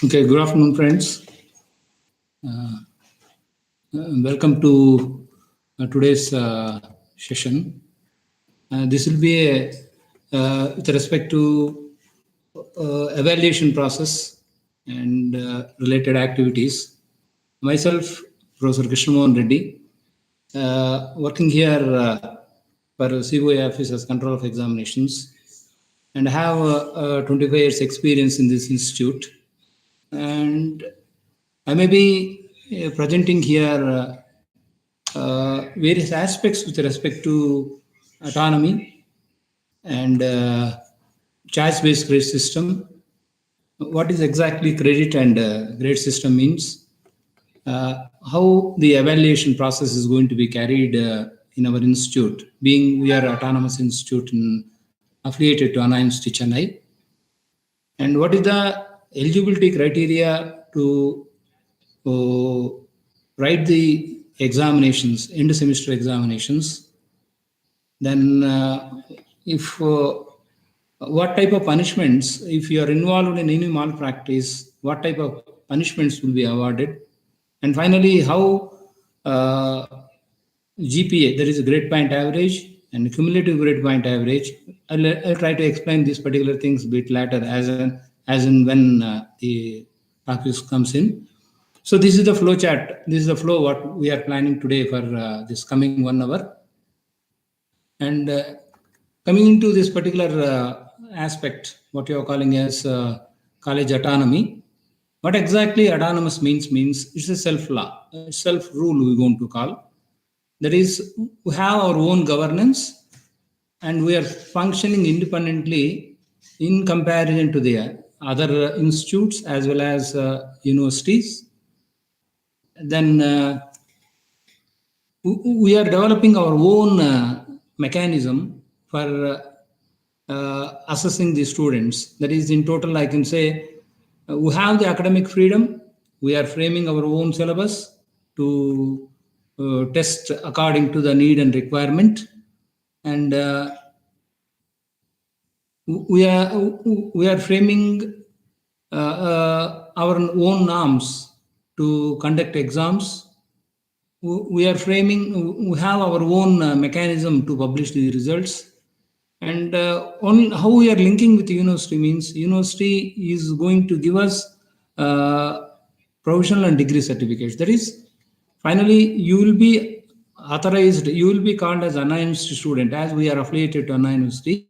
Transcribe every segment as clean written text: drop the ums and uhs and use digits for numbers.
Okay, good afternoon, friends. Welcome to today's session. This will be with respect to evaluation process and related activities. Myself, Professor Krishnamohan Reddy, working here for COA Office as Control of Examinations, and have 25 years experience in this institute. And I may be presenting here various aspects with respect to autonomy and choice-based grade system. What is exactly credit and grade system means? How the evaluation process is going to be carried in our institute, being we are autonomous institute affiliated to Anna Institute Chennai, and what is the eligibility criteria to write the examinations, end semester examinations. Then, if what type of punishments, if you are involved in any malpractice, what type of punishments will be awarded, and finally, how uh, GPA, there is a grade point average and cumulative grade point average. I'll try to explain these particular things a bit later, as in when the topics comes in. So this is the flow chart. This is the flow what we are planning today for this coming 1 hour. And coming into this particular aspect, what you are calling as college autonomy, what exactly autonomous means it's a self law, self rule we're going to call. That is, we have our own governance and we are functioning independently in comparison to the other institutes as well as universities. Then we are developing our own mechanism for assessing the students. That is, in total, I can say we have the academic freedom. We are framing our own syllabus to test according to the need and requirement, and we are framing our own norms to conduct exams. We are framing, we have our own mechanism to publish the results. And on how we are linking with the university means university is going to give us provisional and degree certificates. That is, finally, you will be authorized, you will be called as Anna University student, as we are affiliated to Anna University.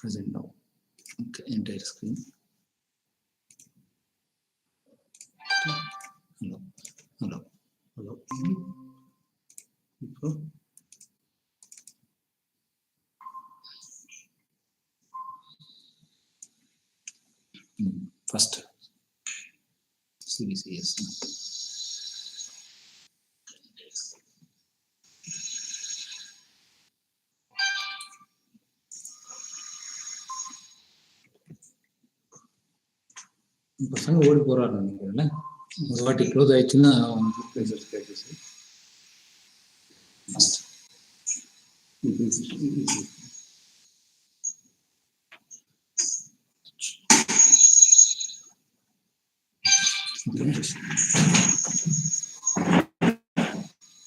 present now. Okay, entire screen. Hello. First, CBCS. பசங்க ஓடி போறாரு நினைக்கிறேன். ஒரு வாட்டி close ஆயிடுச்சுன்னா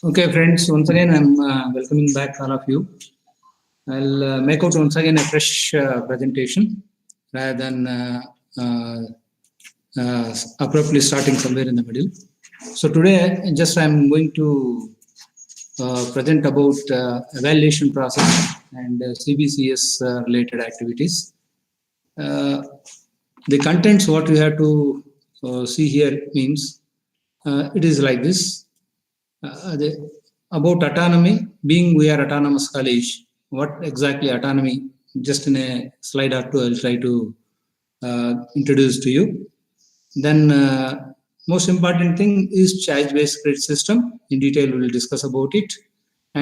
Okay, friends, once again I'm welcoming back all of you. I'll make out once again a fresh presentation rather than abruptly starting somewhere in the middle. So today, just I'm going to present about evaluation process and CBCS related activities. The contents what we have to see here means it is like this. About autonomy, being we are autonomous college, what exactly autonomy, just in a slide or two I'll try to introduce to you. Then most important thing is choice-based credit system. In detail we will discuss about it,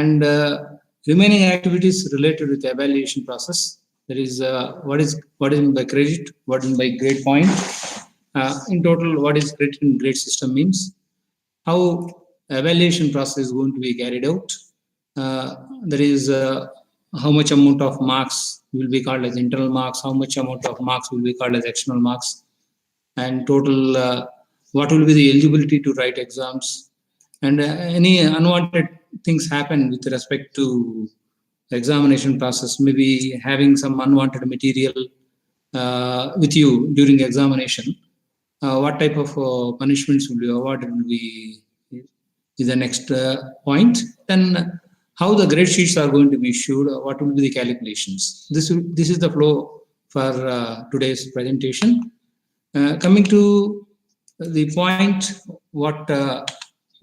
and remaining activities related with the evaluation process. There is what is by credit, what is by grade point. In total, what is credit and grade system means, how evaluation process is going to be carried out. There is how much amount of marks will be called as internal marks, how much amount of marks will be called as external marks, and total what will be the eligibility to write exams, and any unwanted things happen with respect to examination process, maybe having some unwanted material with you during examination. What type of punishments will be awarded will be is the next point. Then how the grade sheets are going to be issued, what will be the calculations. This is the flow for today's presentation. Coming to the point, what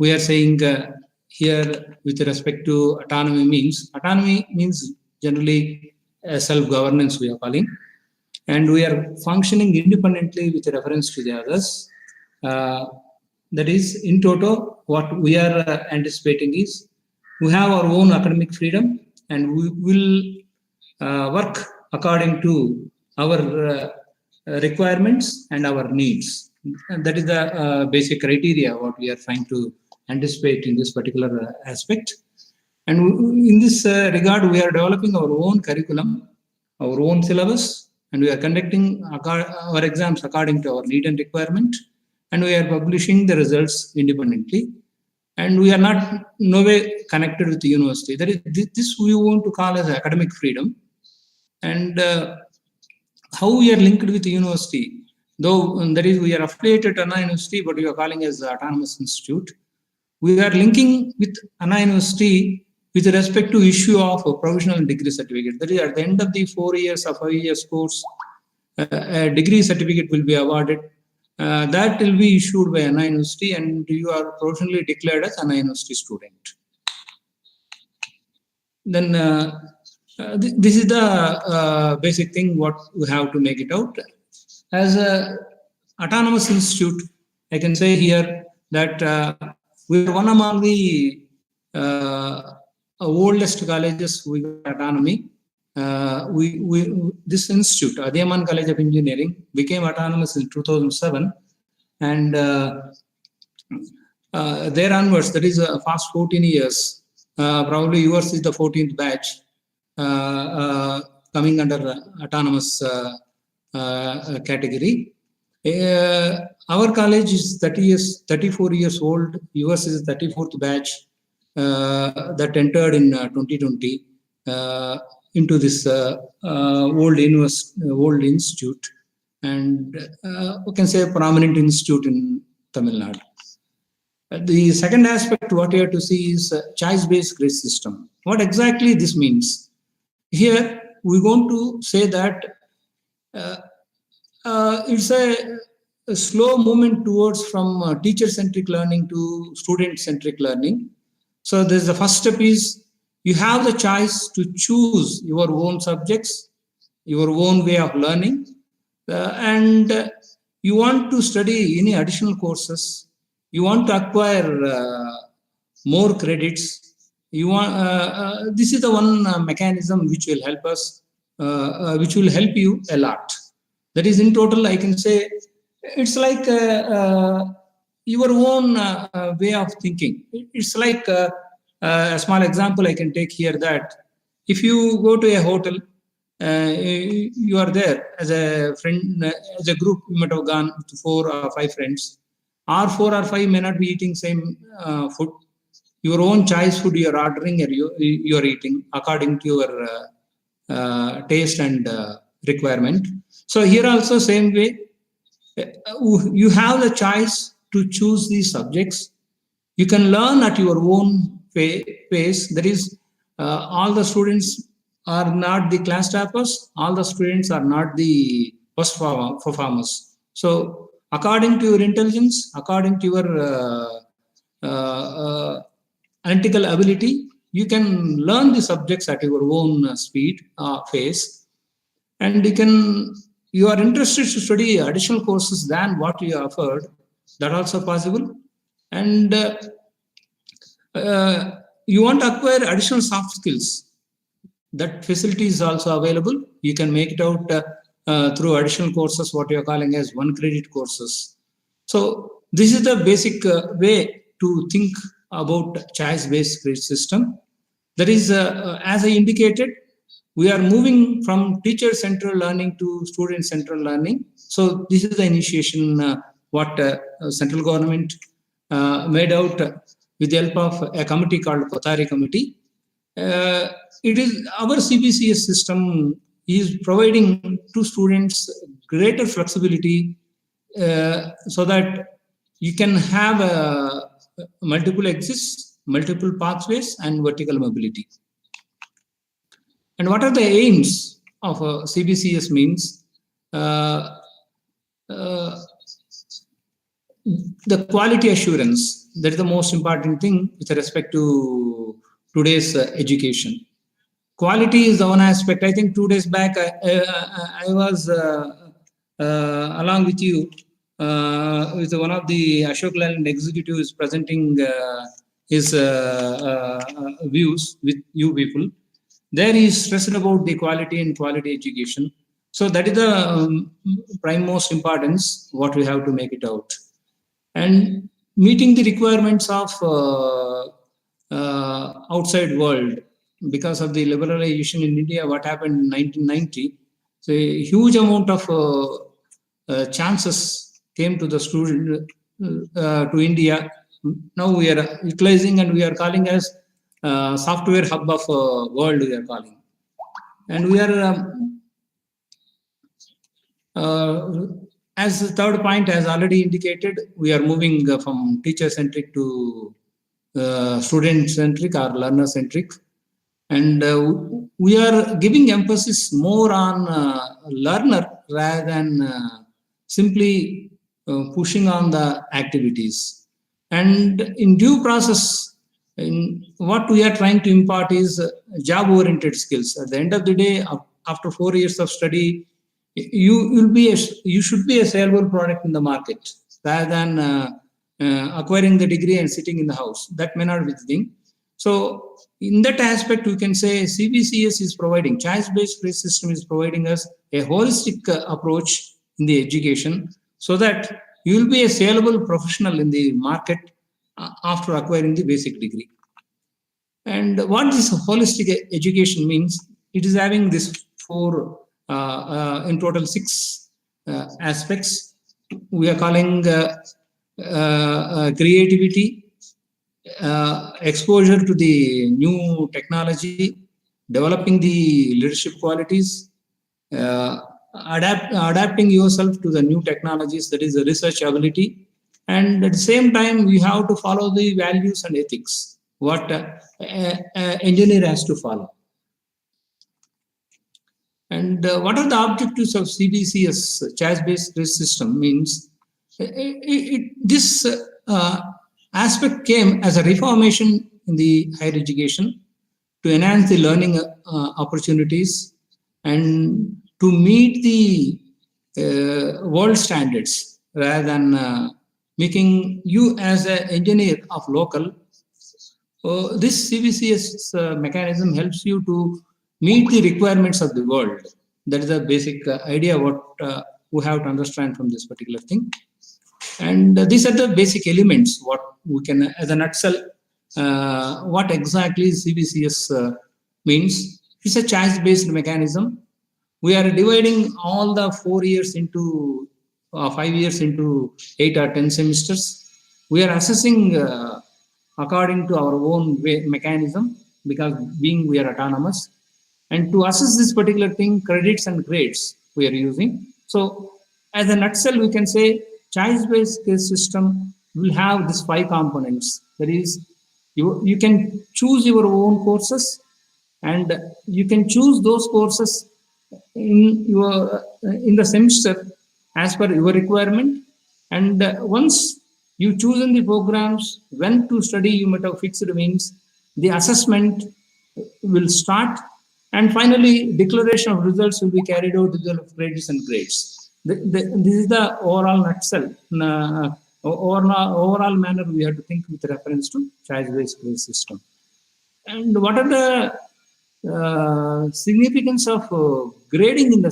we are saying here with respect to autonomy means. Autonomy means generally self-governance we are calling, and we are functioning independently with reference to the others. That is, in total, what we are anticipating is we have our own academic freedom, and we will work according to our requirements and our needs. And that is the basic criteria what we are trying to anticipate in this particular aspect. And in this regard, we are developing our own curriculum, our own syllabus, and we are conducting our exams according to our need and requirement, and we are publishing the results independently. And we are not no way connected with the university. That is, this we want to call as academic freedom. And how we are linked with the university, though that is we are affiliated to Anna University, but we are calling as autonomous institute. We are linking with Anna University with respect to issue of a provisional degree certificate. That is, at the end of the 4 years or 5 years course, a degree certificate will be awarded. That will be issued by Anna University, and you are provisionally declared as Anna University student. Then this is the basic thing what we have to make it out. As a autonomous institute, I can say here that we are one among the oldest colleges with autonomy. This institute, Adiyaman College of Engineering, became autonomous in 2007, and there onwards, that is past 14 years. Probably yours is the 14th batch coming under autonomous category. Our college is 34 years old. Yours is the 34th batch that entered in 2020 into this old institute, and we can say a prominent institute in Tamil Nadu. The second aspect what you have to see is choice-based grade system. What exactly this means? Here we're going to say that it's a slow movement towards from teacher-centric learning to student-centric learning. So there's the first step is you have the choice to choose your own subjects, your own way of learning, and you want to study any additional courses, you want to acquire more credits, you want this is the one mechanism which will help us, which will help you a lot. That is, in total, I can say it's like your own way of thinking. It's like a small example I can take here, that if you go to a hotel, you are there as a friend, as a group, you might have gone to 4 or 5 friends, or 4 or 5 may not be eating same food. Your own choice food you are ordering, or you are eating according to your taste and requirement. So here also same way, you have the choice to choose these subjects. You can learn at your own pace. That is, all the students are not the class toppers, all the students are not the first performers. So according to your intelligence, according to your analytical ability, you can learn the subjects at your own speed, pace, and you are interested to study additional courses than what you offered. That also possible. And you want to acquire additional soft skills, that facility is also available. You can make it out through additional courses, what you are calling as 1 credit courses. So this is the basic way to think about choice-based credit system. That is, as I indicated, we are moving from teacher-centered learning to student-centered learning. So this is the initiation what central government made out with the help of a committee called Kothari Committee. It is our CBCS system is providing to students greater flexibility so that you can have multiple exits, multiple pathways, and vertical mobility. And what are the aims of CBCS means? The quality assurance, that is the most important thing with respect to today's education. Quality is the one aspect. I think 2 days back, I was along with you with one of the Ashok Leyland executives presenting his views with you people. There he stressed about the quality and quality education. So that is the prime most importance, what we have to make it out. And meeting the requirements of outside world. Because of the liberalization in India, what happened in 1990, so a huge amount of chances came to the student, to India. Now we are utilizing and we are calling as software hub of world, we are calling. And we are, as the third point, as already indicated, we are moving from teacher-centric to student-centric or learner-centric. And we are giving emphasis more on learner rather than simply pushing on the activities. And in due process, in what we are trying to impart is job-oriented skills. At the end of the day, after 4 years of study, you should be a sellable product in the market rather than acquiring the degree and sitting in the house. That may not be the thing. So in that aspect, we can say CBCS is providing, choice-based credit system is providing us a holistic approach in the education, so that you will be a saleable professional in the market after acquiring the basic degree. And what this holistic education means, it is having this 4, in total 6 aspects. We are calling creativity, exposure to the new technology, developing the leadership qualities, adapting yourself to the new technologies, that is the research ability, and at the same time you have to follow the values and ethics, what engineer has to follow. And what are the objectives of CBCS, choice-based quiz system? Means this aspect came as a reformation in the higher education to enhance the learning opportunities and to meet the world standards rather than making you as an engineer of local. This CBCS mechanism helps you to meet the requirements of the world. That is the basic idea what we have to understand from this particular thing. And these are the basic elements what we can, as a nutshell, what exactly CBCS means. It's a choice-based mechanism. We are dividing all the 4 years into 5 years into 8 or 10 semesters. We are assessing according to our own mechanism, because being we are autonomous. And to assess this particular thing, credits and grades we are using. So as a nutshell, we can say choice-based quiz system will have these 5 components. That is, you can choose your own courses, and you can choose those courses in the semester as per your requirement. And once you chosen the programs when to study, you might have fixed means the assessment will start, and finally declaration of results will be carried out with the credits and grades. This is the overall nutshell. Overall manner we have to think with reference to choice-based quiz system. And what are the significance of grading in the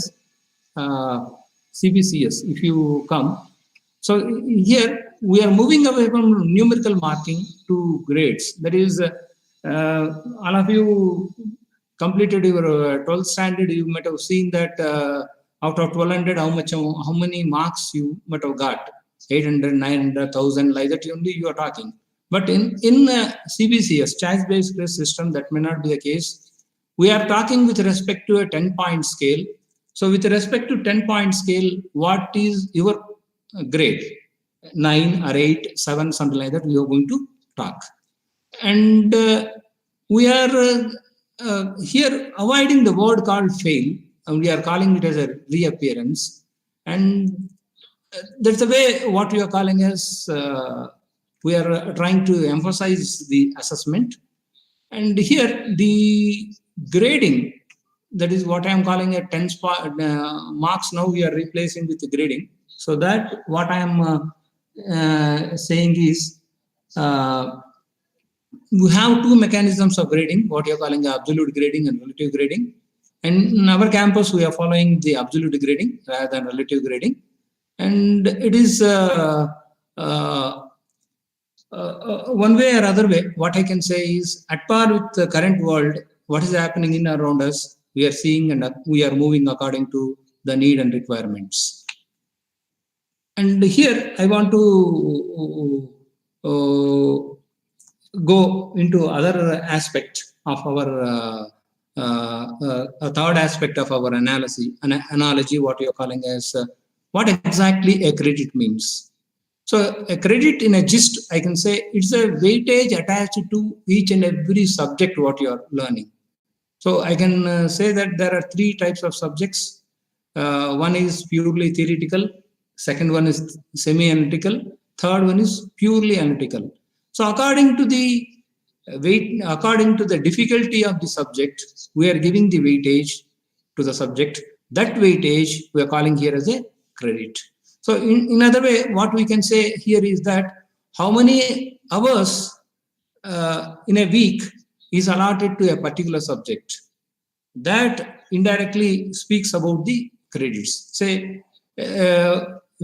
CBCS if you come? So here we are moving away from numerical marking to grades. That is, all of you completed your 12th standard, you might have seen that out of 1200, how many marks you might have got. 800, 900, 1000, like that only you are talking. But in CBCS, choice-based quiz system, that may not be the case. We are talking with respect to a 10-point scale. So with respect to 10-point scale, what is your grade? 9 or 8, 7, something like that, we are going to talk. And we are here avoiding the word called fail, and we are calling it as a reappearance. And that's the way what we are calling as we are trying to emphasize the assessment. And here the grading, that is what I am calling a 10 marks. Now we are replacing with the grading. So that what I am saying is we have 2 mechanisms of grading, what you are calling absolute grading and relative grading. And in our campus, we are following the absolute grading rather than relative grading. And it is one way or other way, what I can say is at par with the current world, what is happening in around us, we are seeing and we are moving according to the need and requirements. And here I want to go into other aspect of our a third aspect of our analogy, what you are calling as what exactly a credit means. So a credit in a gist, I can say it's a weightage attached to each and every subject what you are learning. So I can say that there are 3 types of subjects. One is purely theoretical, second one is semi-analytical, third one is purely analytical. So according to the difficulty of the subject, we are giving the weightage to the subject. That weightage we are calling here as a credit. So in other way, what we can say here is that how many hours in a week is allotted to a particular subject. That indirectly speaks about the credits. Say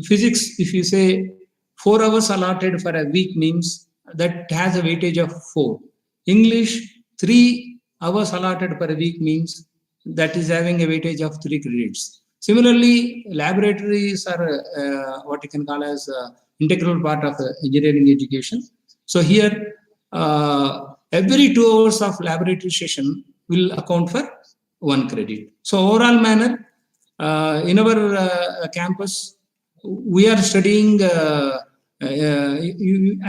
physics, if you say 4 hours allotted for a week means that has a weightage of 4. English, 3 hours allotted per week means that is having a weightage of 3 credits. Similarly, laboratories are what you can call as integral part of engineering education. So here, every 2 hours of laboratory session will account for 1 credit. So overall manner, in our campus, we are studying,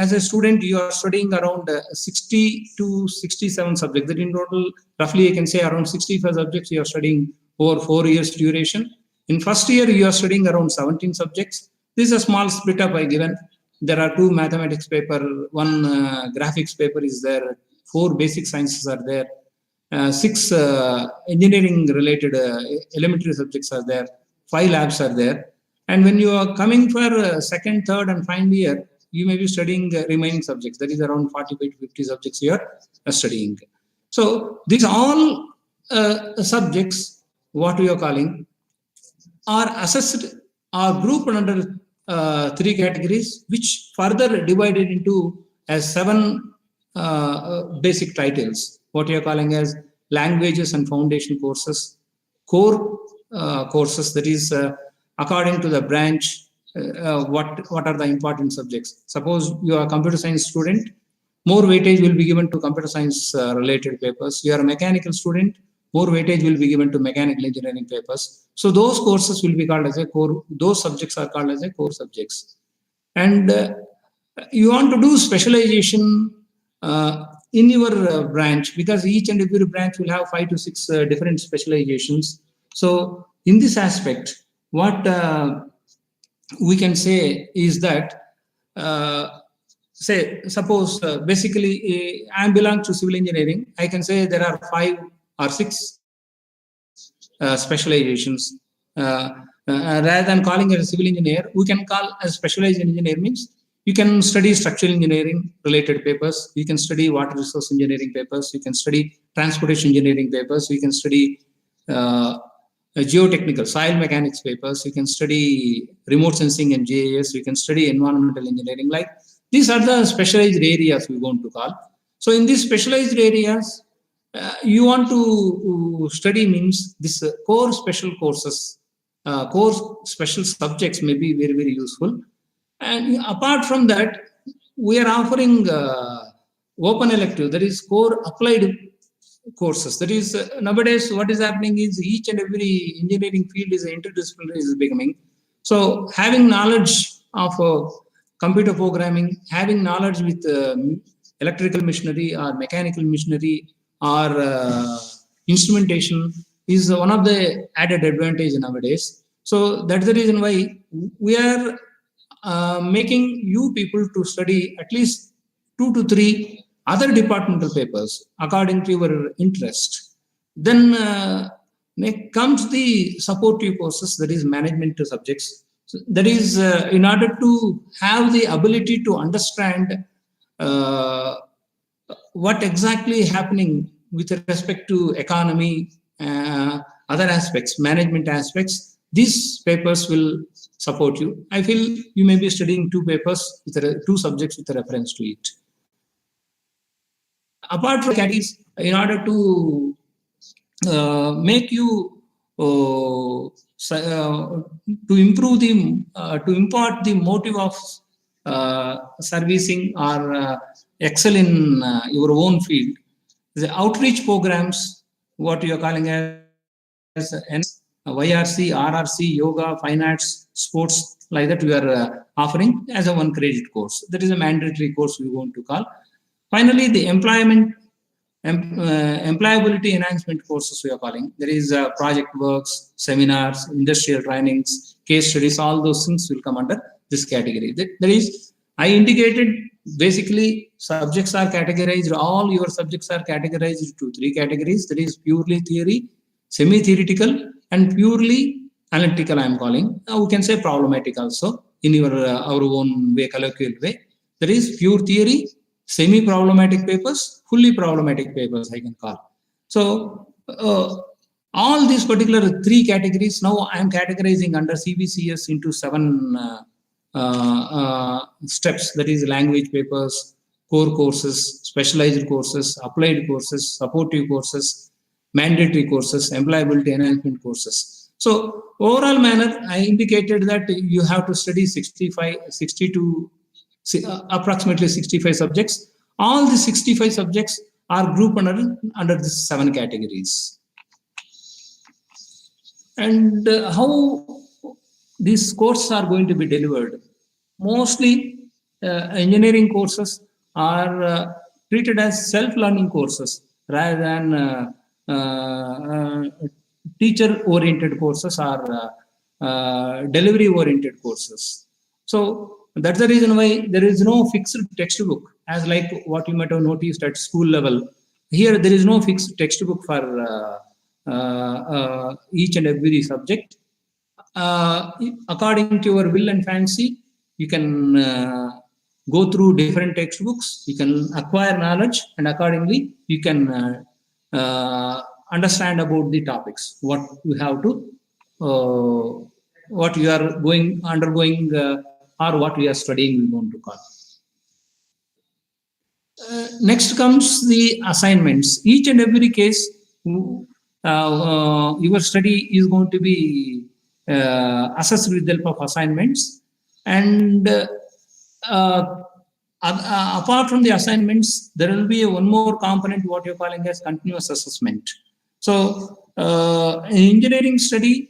as a student, you are studying around 60 to 67 subjects. That in total, roughly I can say around 65 subjects you are studying over 4 years duration. In first year, you are studying around 17 subjects. This is a small split up I given. There are 2 mathematics paper, 1 graphics paper is there, 4 basic sciences are there, 6 engineering related elementary subjects are there, 5 labs are there. And when you are coming for second, third, and final year, you may be studying remaining subjects. That is around 45 to 50 subjects you are studying. So these all subjects, what we are calling, are assessed, are grouped under 3 categories, which further divided into as 7 basic titles. What you are calling as languages and foundation courses, core courses, that is according to the branch, what are the important subjects. Suppose you are a computer science student, more weightage will be given to computer science related papers. You are a mechanical student, more weightage will be given to mechanical engineering papers. So those courses will be called as a core, those subjects are called as a core subjects. And you want to do specialization in your branch, because each and every branch will have 5 to 6 different specializations. So in this aspect, what we can say is that, say, suppose basically I belong to civil engineering, I can say there are 5 or 6 specializations. Rather than calling it a civil engineer, we can call as specialized engineer means you can study structural engineering related papers, you can study water resource engineering papers, you can study transportation engineering papers, you can study geotechnical soil mechanics papers, you can study remote sensing and GIS, you can study environmental engineering. Like these are the specialized areas we want to call. So in these specialized areas, you want to study means this core special courses, core special subjects may be very, very useful. And apart from that, we are offering open elective, that is core applied courses. That is nowadays what is happening is each and every engineering field is interdisciplinary is becoming. So having knowledge of computer programming, having knowledge with electrical machinery or mechanical machinery or instrumentation is one of the added advantage nowadays. So that's the reason why we are making you people to study at least 2 to 3 other departmental papers according to your interest. Then comes the supportive courses, that is management subjects. So that is in order to have the ability to understand what exactly happening with respect to economy, other aspects, management aspects. These papers will support you. I feel you may be studying 2 papers, with 2 subjects with reference to it. Apart from categories, in order to make you to improve the to impart the motive of servicing or excel in your own field, the outreach programs, what you are calling as YRC, RRC, yoga, fine arts, sports, like that we are offering as a 1 credit course. That is a mandatory course we want to call. Finally, the employability enhancement courses we are calling. There is project works, seminars, industrial trainings, case studies, all those things will come under this category. There is, I indicated, basically subjects are categorized, all your subjects are categorized to 3 categories. That is purely theory, semi-theoretical, and purely analytical, I am calling. We can say problematic also in your our own way, colloquial way. There is pure theory, semi-problematic papers, fully problematic papers, I can call. So all these particular 3 categories, now I am categorizing under CBCS into 7 steps. That is language papers, core courses, specialized courses, applied courses, supportive courses, mandatory courses, employability enhancement courses. So overall manner, I indicated that you have to study 62 approximately 65 subjects. All the 65 subjects are grouped under these 7 categories. And how these courses are going to be delivered? Mostly engineering courses are treated as self-learning courses rather than teacher-oriented courses or delivery-oriented courses. So that's the reason why there is no fixed textbook, as like what you might have noticed at school level. Here, there is no fixed textbook for each and every subject. According to your will and fancy, you can go through different textbooks, you can acquire knowledge, and accordingly, you can understand about the topics, what you have to, what you are undergoing, or what you are studying, we want to call. Next comes the assignments. Each and every case, your study is going to be assessed with the help of assignments. And apart from the assignments, there will be one more component, what you're calling as continuous assessment. So in engineering study,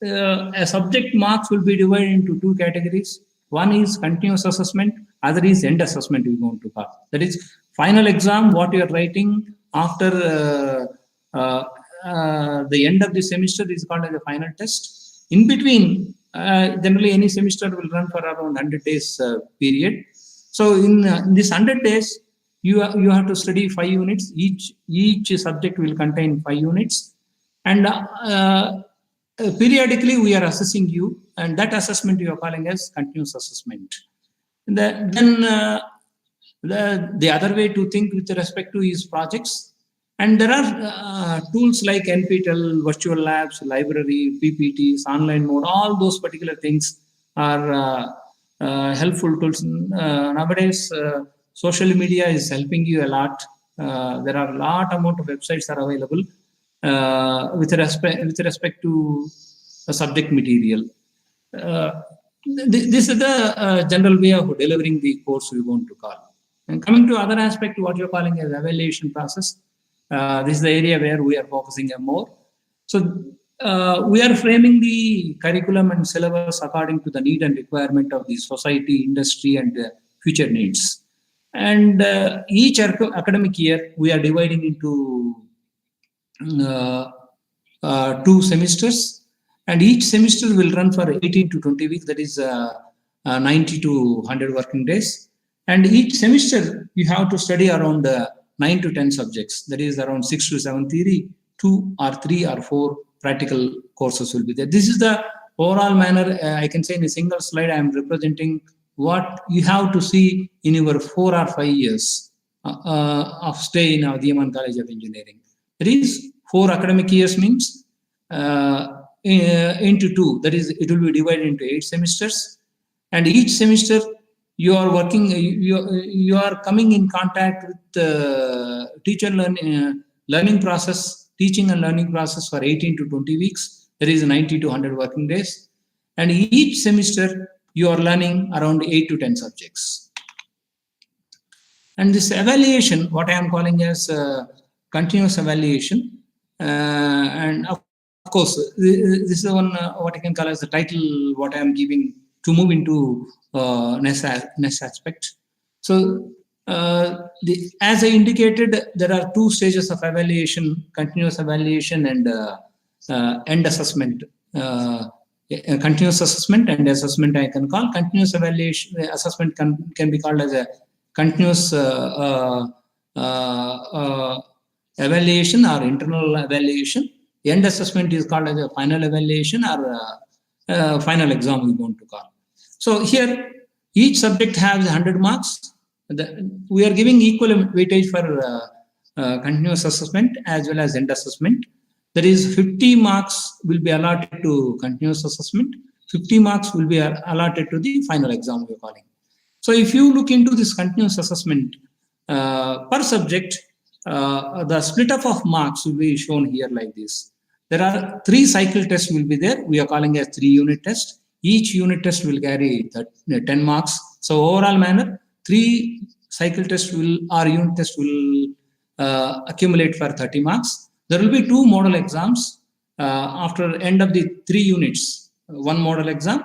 a subject marks will be divided into two categories. One is continuous assessment, other is end assessment we're going to call. That is final exam, what you're writing after the end of the semester is called as a final test. In between, generally any semester will run for around 100 days period. So in this 100 days, you have to study 5 units. Each subject will contain 5 units. And periodically we are assessing you, and that assessment you are calling as continuous assessment. Then the other way to think with respect to is projects. And there are tools like NPTEL, virtual labs, library, PPTs, online mode, all those particular things are helpful tools. Nowadays, social media is helping you a lot. There are a lot amount of websites are available with respect to subject material. This is the general way of delivering the course we want to call. And coming to other aspect, what you're calling as evaluation process, this is the area where we are focusing more. So we are framing the curriculum and syllabus according to the need and requirement of the society, industry, and future needs. And each academic year, we are dividing into 2 semesters, and each semester will run for 18 to 20 weeks, that is 90 to 100 working days. And each semester, you have to study around 9 to 10 subjects, that is around 6 to 7 theory, 2 or 3 or 4 practical courses will be there. This is the overall manner. I can say in a single slide, I am representing what you have to see in your 4 or 5 years of stay in Adiyaman College of Engineering. That is 4 academic years means into 2. That is, it will be divided into 8 semesters. And each semester, you are working, you are coming in contact with teacher learning process, teaching and learning process for 18 to 20 weeks. There is 90 to 100 working days. And each semester, you are learning around 8 to 10 subjects. And this evaluation, what I am calling as continuous evaluation, and of course, this is the one what I can call as the title, what I am giving to move into next aspect. So, as I indicated, there are 2 stages of evaluation: continuous evaluation and end assessment. Continuous assessment and assessment I can call. Continuous evaluation assessment can be called as a continuous evaluation or internal evaluation. End assessment is called as a final evaluation or final exam we want to call. So here, each subject has 100 marks. We are giving equal weightage for continuous assessment as well as end assessment. There is 50 marks will be allotted to continuous assessment. 50 marks will be allotted to the final exam we are calling. So if you look into this continuous assessment per subject, the split up of marks will be shown here like this. There are 3 cycle tests will be there. We are calling as 3 unit tests. Each unit test will carry 10 marks. So overall manner, 3 cycle tests or unit test will accumulate for 30 marks. There will be 2 model exams after end of the 3 units. 1 model exam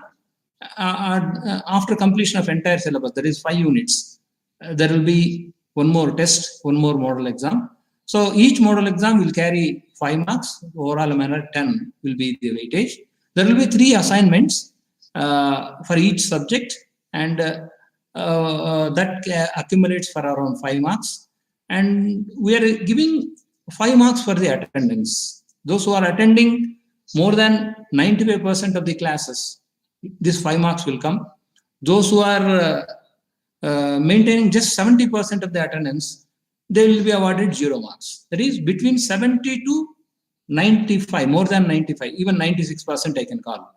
after completion of entire syllabus. That is 5 units. There will be 1 more test, 1 more model exam. So each model exam will carry 5 marks. Overall manner 10 will be the weightage. There will be 3 assignments for each subject, and that accumulates for around 5 marks. And we are giving 5 marks for the attendance. Those who are attending more than 95% of the classes, this 5 marks will come. Those who are maintaining just 70% of the attendance, they will be awarded 0 marks. That is between 70 to 95, more than 95, even 96% I can call.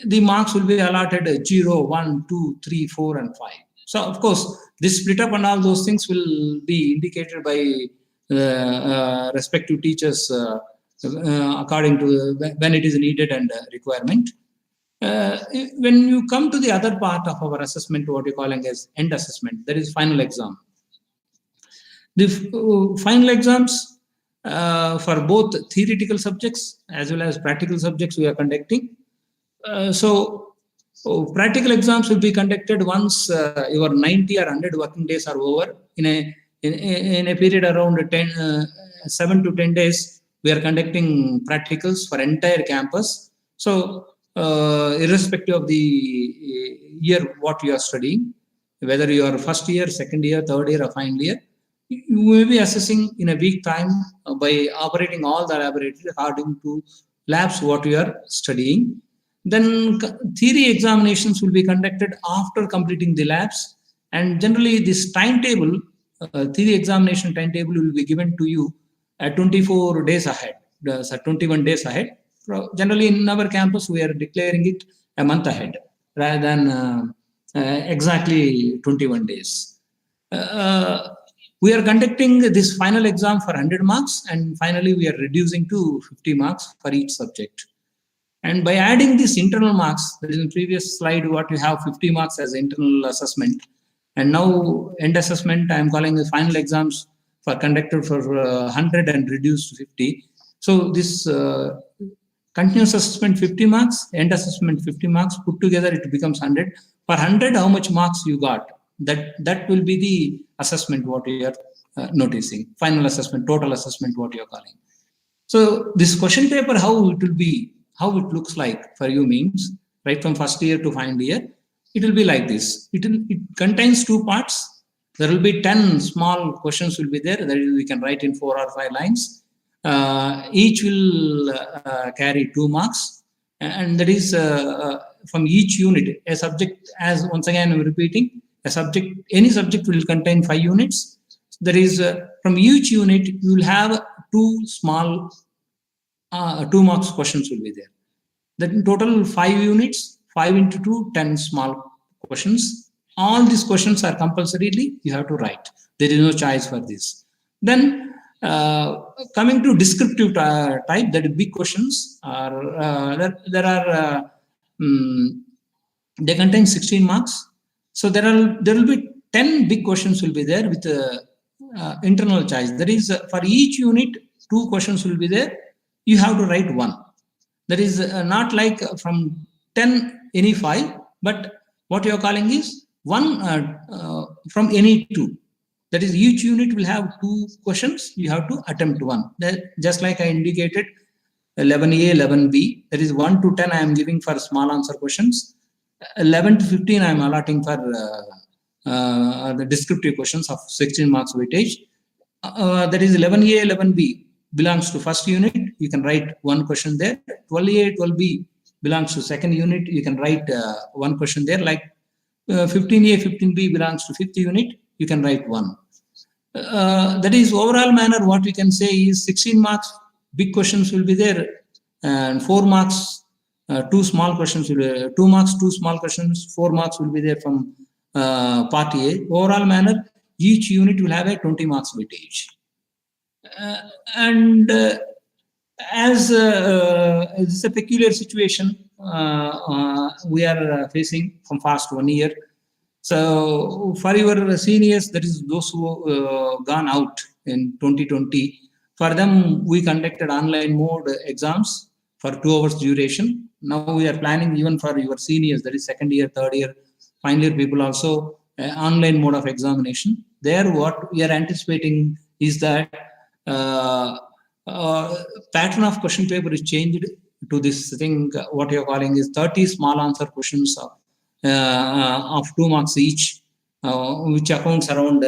The marks will be allotted 0, 1, 2, 3, 4, and 5. So, of course, this split up and all those things will be indicated by respective teachers according to when it is needed and requirement. When you come to the other part of our assessment, what you're calling as end assessment, that is final exam. The final exams for both theoretical subjects as well as practical subjects we are conducting. So practical exams will be conducted once your 90 or 100 working days are over. In a period around 7 to 10 days, we are conducting practicals for entire campus. So irrespective of the year what you are studying, whether you are first year, second year, third year, or final year, you will be assessing in a week time by operating all the laboratories according to labs what you are studying. Then theory examinations will be conducted after completing the labs, and generally this timetable, theory examination timetable, will be given to you at 24 days ahead, 21 days ahead. Generally in our campus we are declaring it a month ahead rather than exactly 21 days. We are conducting this final exam for 100 marks, and finally we are reducing to 50 marks for each subject. And by adding these internal marks, that is in the previous slide what you have 50 marks as internal assessment, and now end assessment I am calling the final exams for conducted for 100 and reduced to 50. So this continuous assessment 50 marks, end assessment 50 marks, put together it becomes 100. For 100, how much marks you got? That will be the assessment what you are noticing. Final assessment, total assessment what you are calling. So this question paper, how it will be, how it looks like for you means, right from first year to final year, it will be like this. It contains 2 parts. There will be 10 small questions will be there that we can write in 4 or 5 lines. Each will carry 2 marks, and that is from each unit. A subject, as once again I'm repeating, a subject, any subject will contain 5 units. That is from each unit you will have 2 small 2 marks questions will be there. That in total 5 units, 5 into 2, 10 small questions. All these questions are compulsorily you have to write. There is no choice for this. Then coming to descriptive type, that is big questions are there are they contain 16 marks. So there will be 10 big questions will be there with internal choice. That is for each unit 2 questions will be there. You have to write 1. That is not like from 10 any 5, but what you are calling is 1 from any 2. That is each unit will have 2 questions. You have to attempt 1. That, just like I indicated 11A, 11B. That is 1 to 10 I am giving for small answer questions. 11 to 15 I am allotting for the descriptive questions of 16 marks weightage. That is 11A, 11B belongs to first unit. You can write 1 question there. 12A, 12B belongs to second unit. You can write 1 question there. Like 15A, 15B belongs to fifth unit. You can write 1. That is overall manner. What we can say is 16 marks big questions will be there, and 4 marks 2 small questions will be 2 marks 2 small questions. 4 marks will be there from part A. Overall manner, each unit will have a 20 marks weightage. And as it's a peculiar situation we are facing from past 1 year. So for your seniors, that is those who gone out in 2020, for them we conducted online mode exams for 2 hours duration. Now we are planning even for your seniors, that is second year, third year, final year people also online mode of examination. There what we are anticipating is that pattern of question paper is changed to this thing, what you're calling is 30 small answer questions of 2 marks each, which accounts around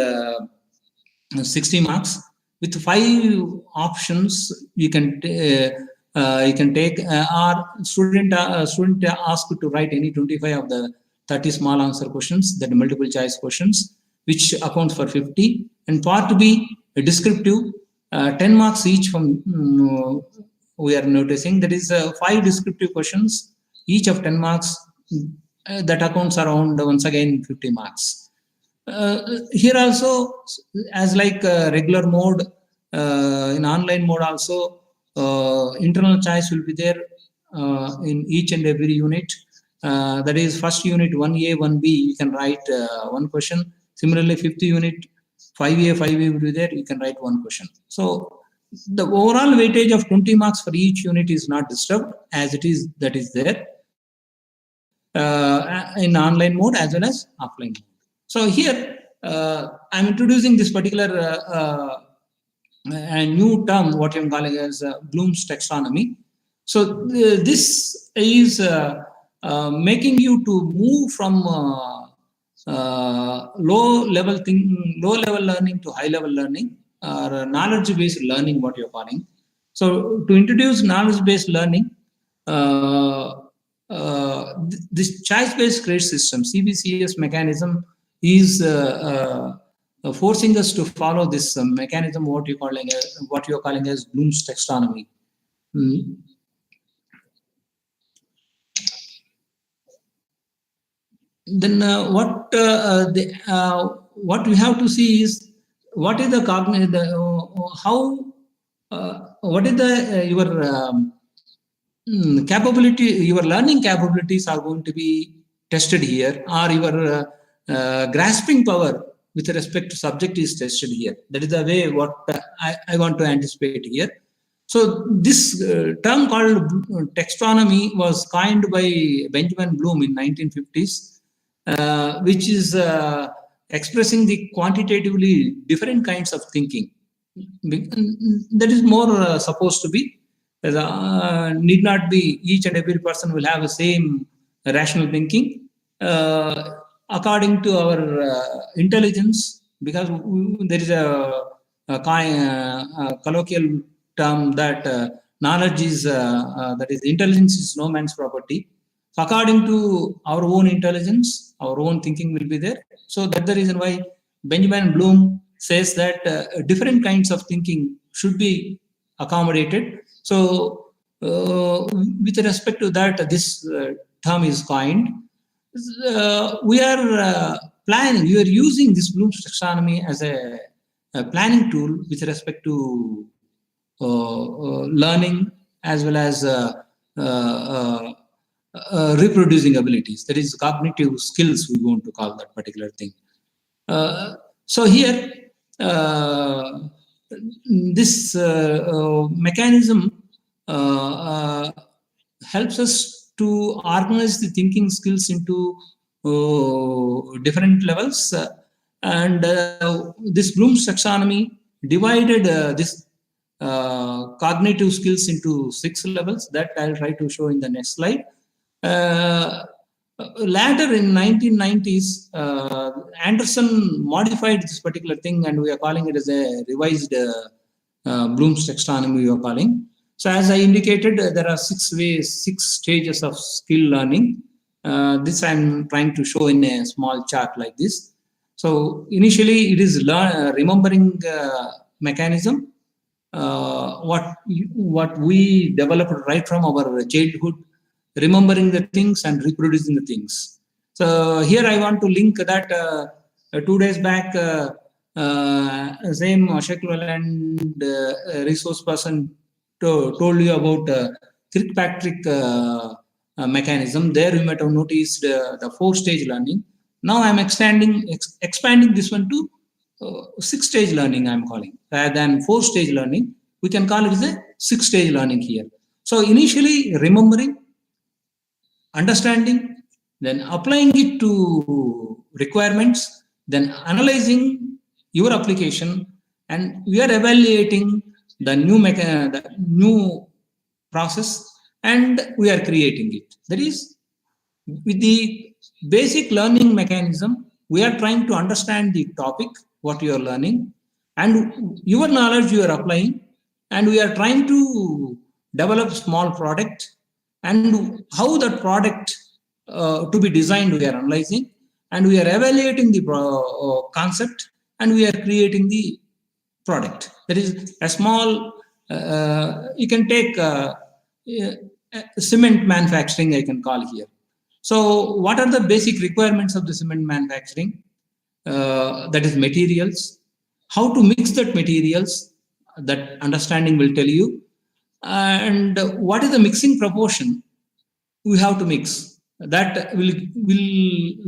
60 marks. With 5 options you can take, or student asked to write any 25 of the 30 small answer questions, that multiple choice questions, which accounts for 50. And part B, descriptive, 10 marks each from we are noticing. That is 5 descriptive questions, each of 10 marks, that accounts around once again 50 marks. Here also, as like regular mode, in online mode also, internal choice will be there in each and every unit. That is first unit 1A, 1B, you can write one question. Similarly, fifth unit 5A, 5B will be there, you can write one question. So the overall weightage of 20 marks for each unit is not disturbed, as it is, that is there in online mode as well as offline mode. So here I'm introducing this particular a new term, what I'm calling as Bloom's taxonomy. So this is making you to move from low level learning to high level learning, or knowledge based learning, what you're calling. So to introduce knowledge based learning, this choice based credit system, CBCS mechanism, is forcing us to follow this mechanism, what you're calling as Bloom's taxonomy. Then what we have to see is what is the cognitive, what is the your capability, your learning capabilities are going to be tested here, or your grasping power with respect to subject is tested here. That is the way what I want to anticipate here. So this term called taxonomy was coined by Benjamin Bloom in 1950s, which is expressing the quantitatively different kinds of thinking. That is more supposed to be, need not be each and every person will have the same rational thinking. According to our intelligence, because there is a colloquial term that knowledge is, that is intelligence is no man's property. So according to our own intelligence, our own thinking will be there. So that's the reason why Benjamin Bloom says that different kinds of thinking should be accommodated. So with respect to that, this term is coined. We are planning, we are using this Bloom's taxonomy as a planning tool with respect to learning as well as reproducing abilities. That is cognitive skills, we want to call that particular thing. So here, this mechanism helps us to organize the thinking skills into different levels, and this Bloom's taxonomy divided this cognitive skills into 6 levels that I'll try to show in the next slide. Later in 1990s, Anderson modified this particular thing, and we are calling it as a revised Bloom's taxonomy, we are calling. So as I indicated, there are 6 stages of skill learning. This I'm trying to show in a small chart like this. So initially it is remembering mechanism, what we developed right from our childhood, remembering the things and reproducing the things. So here I want to link that 2 days back, same Ashok Leland resource person told you about Kirkpatrick mechanism. There you might have noticed the 4-stage learning. Now I'm expanding this one to 6-stage learning, I'm calling. Rather than 4-stage learning, we can call it as a 6-stage learning here. So initially remembering, understanding, then applying it to requirements, then analyzing your application, and we are evaluating the new process, and we are creating it. That is, with the basic learning mechanism, we are trying to understand the topic, what you are learning, and your knowledge you are applying, and we are trying to develop small product, and how that product to be designed we are analyzing, and we are evaluating the concept, and we are creating the product. That is a small, you can take cement manufacturing, I can call here. So what are the basic requirements of the cement manufacturing? That is materials, how to mix that materials, that understanding will tell you, and what is the mixing proportion we have to mix. That will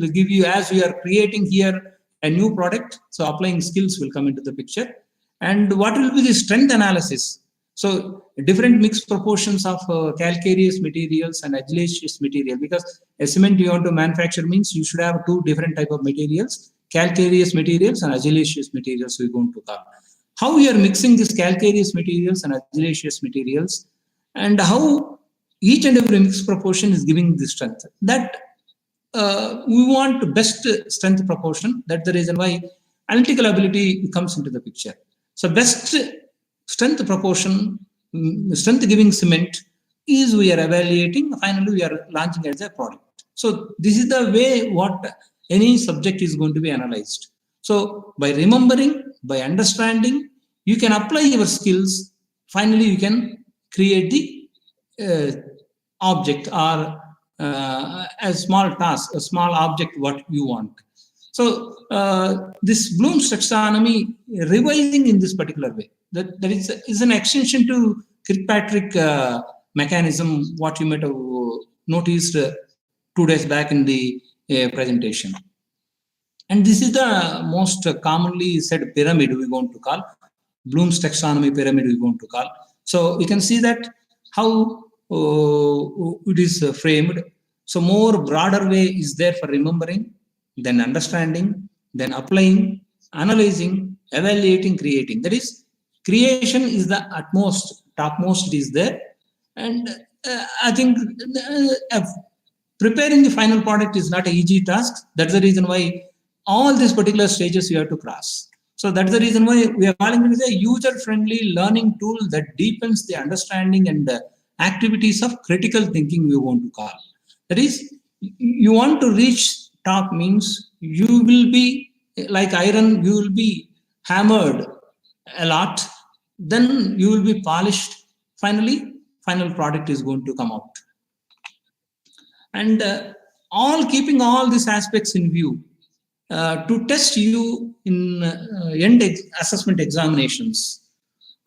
give you, as we are creating here a new product, so applying skills will come into the picture. And what will be the strength analysis? So different mixed proportions of calcareous materials and argillaceous material, because a cement you want to manufacture means you should have two different type of materials, calcareous materials and argillaceous materials we're going to call. How we are mixing these calcareous materials and argillaceous materials, and how each and every mixed proportion is giving the strength. That we want best strength proportion. That's the reason why analytical ability comes into the picture. So best strength proportion, strength giving cement is we are evaluating. Finally, we are launching as a product. So this is the way what any subject is going to be analyzed. So by remembering, by understanding, you can apply your skills. Finally, you can create the object or a small task, a small object what you want. So this Bloom's taxonomy revising in this particular way, that is an extension to Kirkpatrick mechanism, what you might have noticed 2 days back in the presentation. And this is the most commonly said pyramid we're going to call, Bloom's taxonomy pyramid we're going to call. So we can see that how it is framed. So more broader way is there for remembering, then understanding, then applying, analyzing, evaluating, creating. That is, creation is the utmost, topmost is there. And I think preparing the final product is not an easy task. That's the reason why all these particular stages you have to cross. So that's the reason why we are calling it as a user-friendly learning tool that deepens the understanding and the activities of critical thinking we want to call. That is, you want to reach top means you will be like iron, you will be hammered a lot, then you will be polished. Finally, final product is going to come out. And all keeping all these aspects in view to test you in end assessment examinations.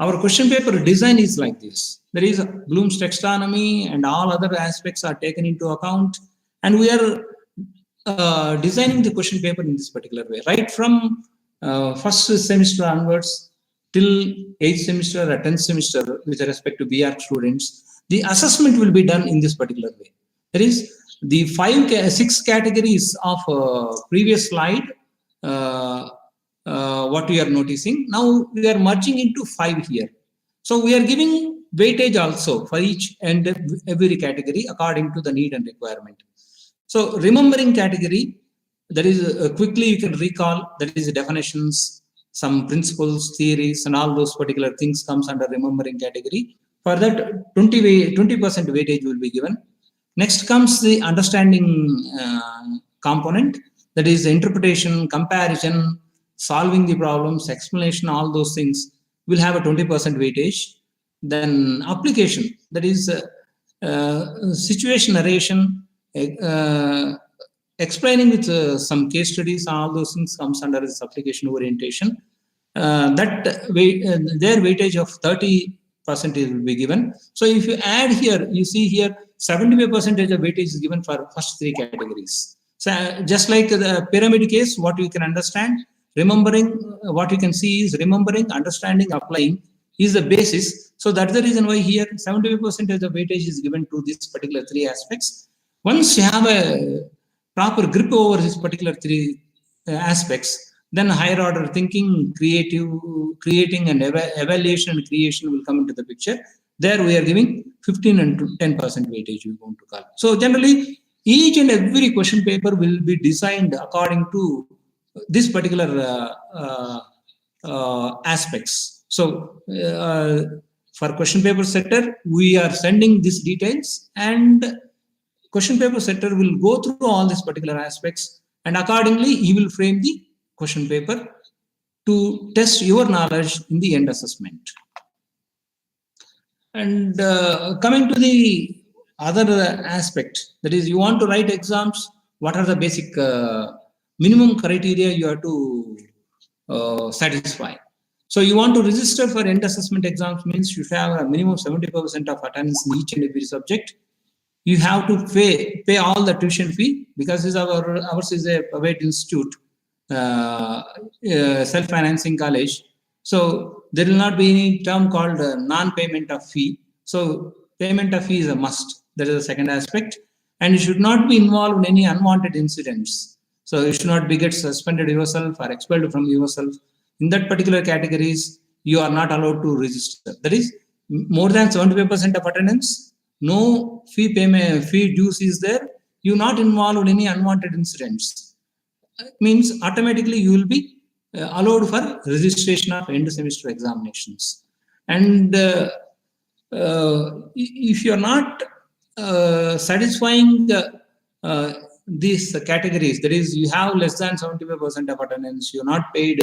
Our question paper design is like this. There is Bloom's taxonomy and all other aspects are taken into account, and we are designing the question paper in this particular way, right from first semester onwards till 8th semester or 10th semester with respect to BR students. The assessment will be done in this particular way. There is the 6 categories of previous slide, what we are noticing. Now we are merging into 5 here. So we are giving weightage also for each and every category according to the need and requirement. So remembering category, that is quickly you can recall, that is definitions, some principles, theories, and all those particular things comes under remembering category. For that 20% weightage will be given. Next comes the understanding component, that is interpretation, comparison, solving the problems, explanation, all those things will have a 20% weightage. Then application, that is situation narration, explaining with some case studies, all those things comes under this application orientation. Their weightage of 30% will be given. So if you add here, you see here 75% of weightage is given for first 3 categories. So just like the pyramid case, what you can understand, remembering, what you can see is remembering, understanding, applying is the basis. So that's the reason why here 75% of the weightage is given to this particular 3 aspects. Once you have a proper grip over this particular 3 aspects, Then higher order thinking, creating and evaluation and creation will come into the picture. There we are giving 15 and 10% weightage we want to call. So generally, each and every question paper will be designed according to this particular aspects. So for question paper setter, we are sending these details, and question paper setter will go through all these particular aspects, and accordingly he will frame the question paper to test your knowledge in the end assessment. And coming to the other aspect, that is, you want to write exams, what are the basic minimum criteria you have to satisfy. So you want to register for end assessment exams means you have a minimum 70% of attendance in each and every subject. You have to pay all the tuition fee, because ours is a private institute, self-financing college. So there will not be any term called non-payment of fee. So payment of fee is a must. That is the second aspect. And you should not be involved in any unwanted incidents. So you should not get suspended yourself or expelled from yourself. In that particular categories, you are not allowed to register. That is, more than 75% of attendance, no fee payment, fee dues is there. You not involved in any unwanted incidents. It means automatically you will be allowed for registration of end semester examinations. And if you are not satisfying these categories, that is, you have less than 75% of attendance, you are not paid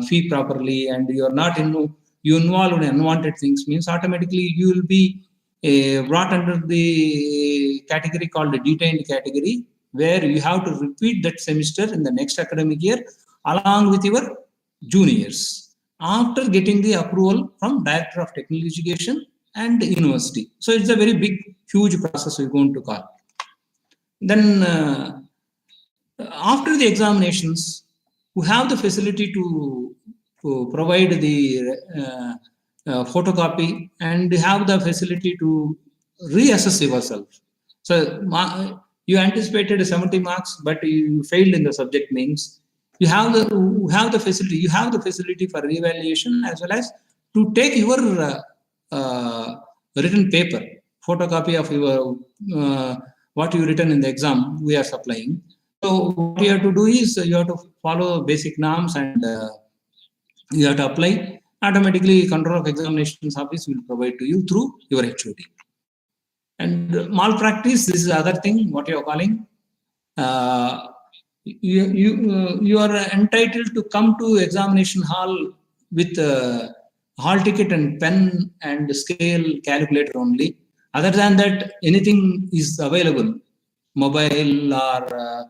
fee properly, and you are not you involved in unwanted things, means automatically you will be brought under the category called the detained category, where you have to repeat that semester in the next academic year along with your juniors after getting the approval from Director of Technical Education and university. So it's a very big, huge process we're going to call. Then after the examinations, we have the facility to provide the photocopy, and have the facility to reassess yourself. So you anticipated 70 marks, but you failed in the subject, means you have the facility for reevaluation, as well as to take your written paper, photocopy of your what you written in the exam we are supplying. So what you have to do is you have to follow basic norms, and you have to apply. Automatically, Control of Examinations Office will provide to you through your HOD. And malpractice, this is the other thing, what you are calling. You are entitled to come to examination hall with hall ticket and pen and scale calculator only. Other than that, anything is available. Mobile or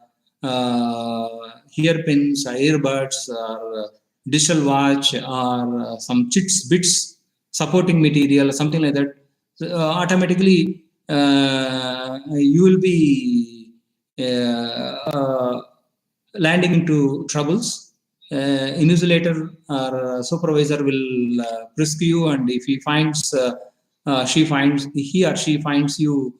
hairpins, earbuds, or digital watch, or some chits, bits, supporting material, something like that. Automatically, you will be landing into troubles. Invigilator or supervisor will frisk you, and if he finds, he or she finds you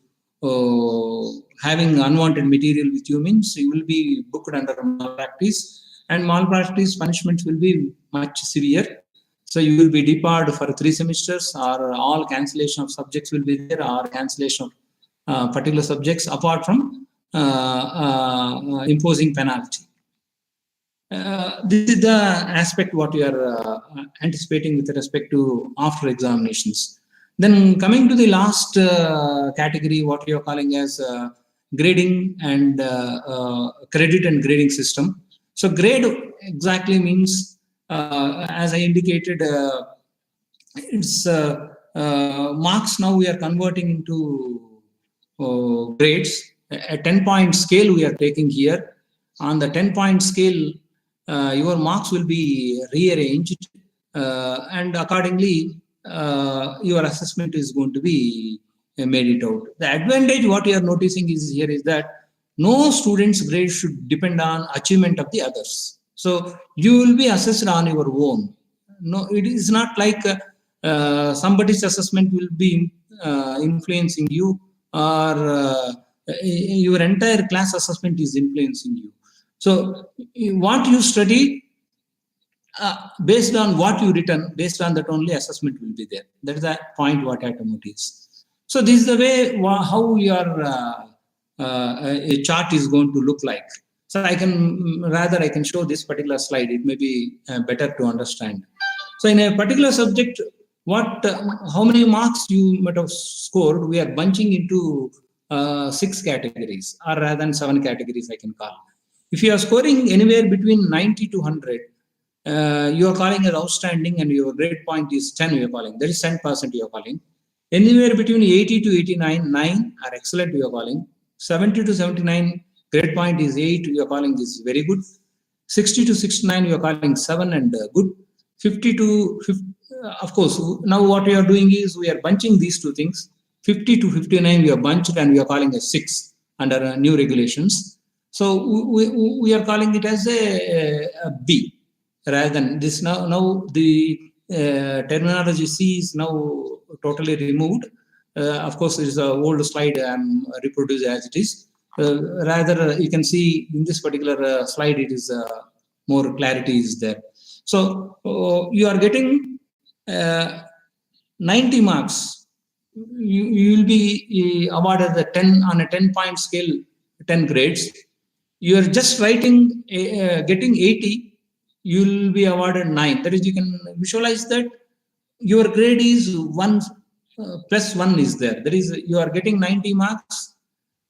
having unwanted material with you, means you will be booked under malpractice. And malpractice punishments will be much severe. So you will be debarred for 3 semesters, or all cancellation of subjects will be there, or cancellation of particular subjects, apart from imposing penalty. This is the aspect what you are anticipating with respect to after examinations. Then coming to the last category, what you are calling as grading and credit and grading system. So grade exactly means, as I indicated, it's marks now we are converting into grades. A 10-point scale we are taking here. On the 10-point scale, your marks will be rearranged, and accordingly your assessment is going to be made it out. The advantage what you are noticing is here is that no student's grade should depend on achievement of the others. So you will be assessed on your own. No, it is not like somebody's assessment will be influencing you, or your entire class assessment is influencing you. So what you study, based on what you written, based on that only assessment will be there. That is the point what automotive is. So this is the way how your a chart is going to look like. So I can show this particular slide. It may be better to understand. So in a particular subject, how many marks you might have scored, we are bunching into 6 categories, or rather than 7 categories I can call. If you are scoring anywhere between 90 to 100, you are calling as outstanding, and your grade point is 10, you are calling. That is 10% you are calling. Anywhere between 80 to 89, 9 are excellent, you are calling. 70 to 79, grade point is 8, you are calling is very good. 60 to 69, you are calling 7 and good. 50 to 50, of course, now what we are doing is we are bunching these two things. 50 to 59, we are bunched and we are calling as 6 under new regulations. So we are calling it as a B rather than this. Now the terminology C is now totally removed. Of course, it is an old slide I'm reproduced as it is. Rather, you can see in this particular slide, it is more clarity is there. So you are getting 90 marks. You will be awarded the 10 on a 10-point scale, 10 grades. You are just writing, getting 80, you will be awarded 9. That is, you can visualize that your grade is 1 plus 1 is there. That is, you are getting 90 marks,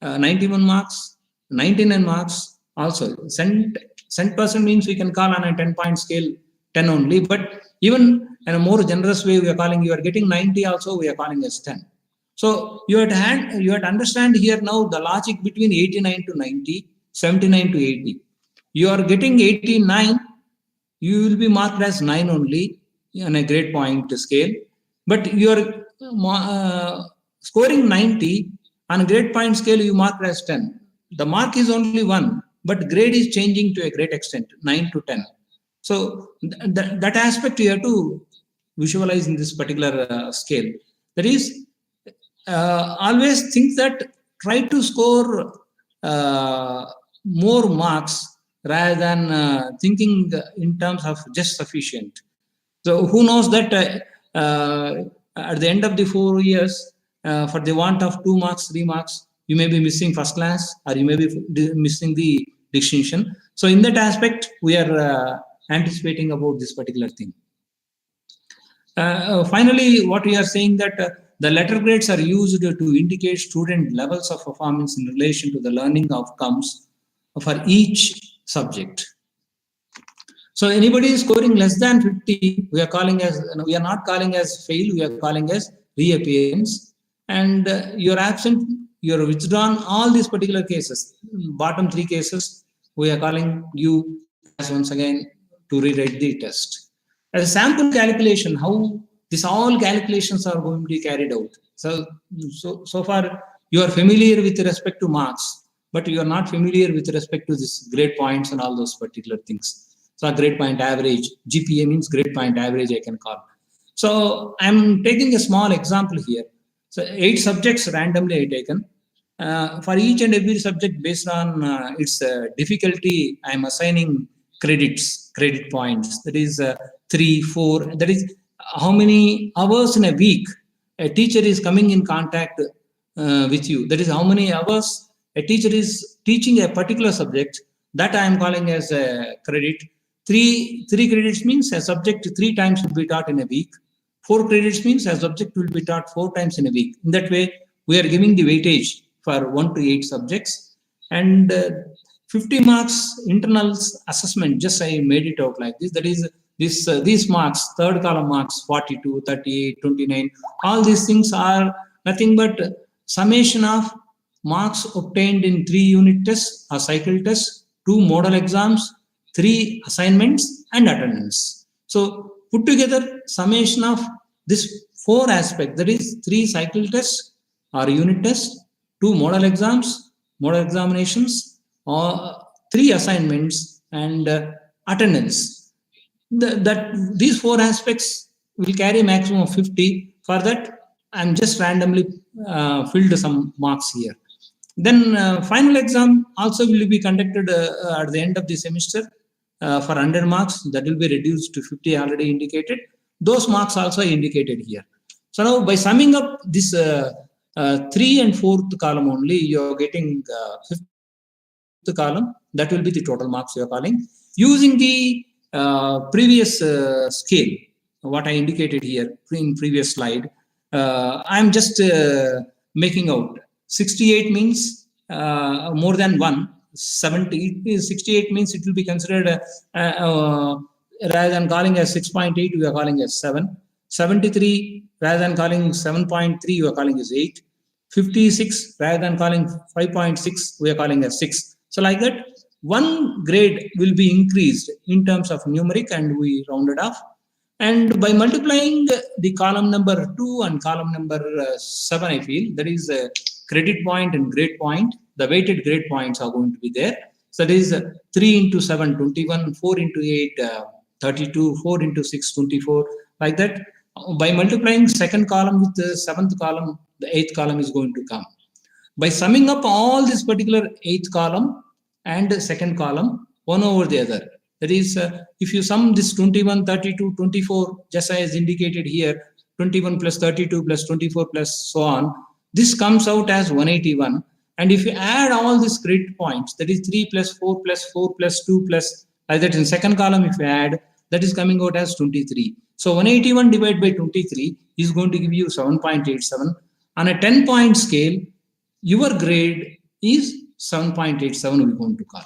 91 marks, 99 marks also. Cent percent means we can call on a 10-point scale 10 only, but even in a more generous way, we are calling, you are getting 90 also, we are calling as 10. So you have to understand here now the logic between 89 to 90, 79 to 80. You are getting 89, you will be marked as 9 only on a grade point scale, but you are scoring 90 on a grade point scale, you marked as 10. The mark is only 1, but grade is changing to a great extent, 9 to 10. So that aspect you have to visualize in this particular scale. That is, always think that try to score more marks rather than thinking in terms of just sufficient. So who knows that at the end of the 4 years, for the want of 2 marks, 3 marks, you may be missing first class, or you may be missing the distinction. So in that aspect, we are anticipating about this particular thing. Finally, what we are saying that the letter grades are used to indicate student levels of performance in relation to the learning outcomes for each subject. So anybody is scoring less than 50, we are not calling as fail, we are calling as reappearance. And you're absent, you're withdrawn, all these particular cases, bottom 3 cases, we are calling you as once again to rewrite the test. As a sample calculation, how this all calculations are going to be carried out. So far, you are familiar with respect to marks, but you are not familiar with respect to this grade points and all those particular things. So grade point average, GPA means grade point average, I can call. So I'm taking a small example here. So 8 subjects randomly I taken. For each and every subject based on its difficulty, I'm assigning credit points. That is 3, 4. That is how many hours in a week a teacher is coming in contact with you. That is how many hours a teacher is teaching a particular subject. That I am calling as a credit. 3 credits means a subject 3 times will be taught in a week. 4 credits means a subject will be taught 4 times in a week. In that way, we are giving the weightage for 1 to 8 subjects. And 50 marks internals assessment, just I made it out like this. That is, these marks, third column marks, 42, 38, 29, all these things are nothing but summation of marks obtained in 3 unit tests or cycle tests, 2 model exams, 3 assignments, and attendance. So put together summation of this 4 aspects, that is 3 cycle tests or unit tests, 2 model exams, model examinations, or 3 assignments, and attendance. These 4 aspects will carry a maximum of 50. For that, I'm just randomly filled some marks here. Then final exam also will be conducted at the end of the semester for 100 marks. That will be reduced to 50 already indicated. Those marks also indicated here. So now by summing up this 3 and 4th column only, you are getting 5th column. That will be the total marks you are calling. Using the previous scale, what I indicated here in previous slide, I'm just making out 68 means more than 1. 68 means it will be considered rather than calling as 6.8, we are calling as 7. 73 rather than calling 7.3, we are calling as 8. 56 rather than calling 5.6, we are calling as 6. So like that, one grade will be increased in terms of numeric, and we rounded off. And by multiplying the column number 2 and column number 7, I feel that is credit point and grade point. The weighted grade points are going to be there. So that is 3 into 7, 21, 4 into 8, 32, 4 into 6, 24, like that. By multiplying second column with the 7th column, the 8th column is going to come. By summing up all this particular 8th column and 2nd column, one over the other. That is, if you sum this 21, 32, 24, just as indicated here, 21 plus 32 plus 24 plus so on, this comes out as 181. And if you add all these grid points, that is 3 plus 4 plus 4 plus 2 plus, like that in second column, if you add, that is coming out as 23. So 181 divided by 23 is going to give you 7.87. On a 10-point scale, your grade is 7.87 we're going to call.